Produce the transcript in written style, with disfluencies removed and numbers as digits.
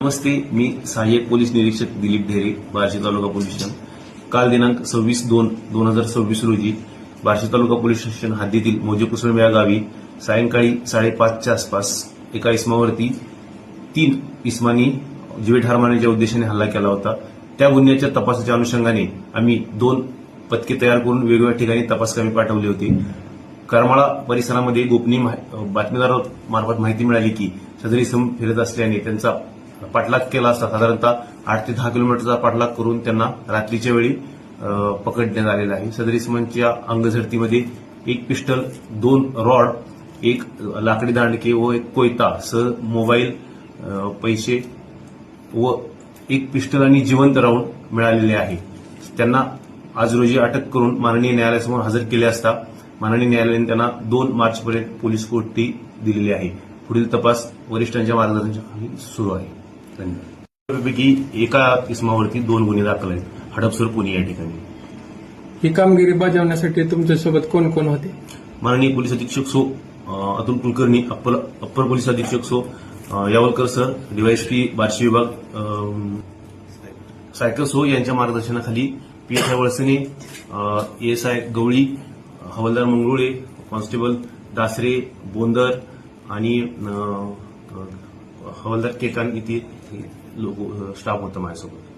नमस्ते, मी सहाय्यक पोलीस निरीक्षक दिलीप ढेरे, बार्शी तालुका police station. काल दिनांक 26/2/2026 रोजी बार्शी तालुका पोलीस स्टेशन हद्दीतील मौजे कुसुम या गावी सायंकाळी 5:30च्या आसपास एका इसमावरती 3 इसमांनी जीवे मारण्याच्या उद्देशाने हल्ला केला होता. त्या गुन्ह्याच्या तपासाच्या अनुषंगाने आम्ही 2 पथके तयार करून वेगवेगळ्या ठिकाणी तपासकामी पाठवली होती. करमाळा परिसरामध्ये गोपनीय बातमीदारामार्फत माहिती मिळाली की सदर इसम फिरत असल्याने त्यांचा पाठलाग केला असता. साधारणतः 8 ते 10 किलोमीटरचा पाठलाग करून त्यांना रात्रीच्या वेळी पकडण्यात आलेला आहे. सदर इसमांच्या अंगझडतीमध्ये 1 पिस्टल, 2 रॉड, 1 लाकडी दांडके व 1 कोयता सह मोबाईल, पैसे व 1 पिस्टल आणि जिवंत राऊंड मिळालेले आहे. त्यांना आज रोजी अटक करून माननीय न्यायालयासमोर हजर केले असता माननीय न्यायालयाने त्यांना 2 मार्चपर्यंत पोलीस कोठडी दिलेली आहे. पुढील तपास वरिष्ठांच्या मार्गदर्शनाखाली सुरू आहे. धन्यवाद. पैकी एका इसमावरती 2 गुन्हे दाखल आहेत, हडपसर पुणे या ठिकाणी. ही कामगिरी बजावण्यासाठी तुमच्यासोबत कोण कोण होते? माननीय पोलीस अधीक्षक सो अतुल कुलकर्णी, अप्पर पोलीस अधीक्षक सो यावलकर सर, डीवायएसपी बार्शी विभाग सायकर सो यांच्या मार्गदर्शनाखाली पीएसआय वळसने, एएसआय गवळी, हवालदार मंगरुळे, कॉन्स्टेबल दासरे, बोंदर आणि हवालदार केकान इथे लोक स्टाफ होता माझ्यासोबत.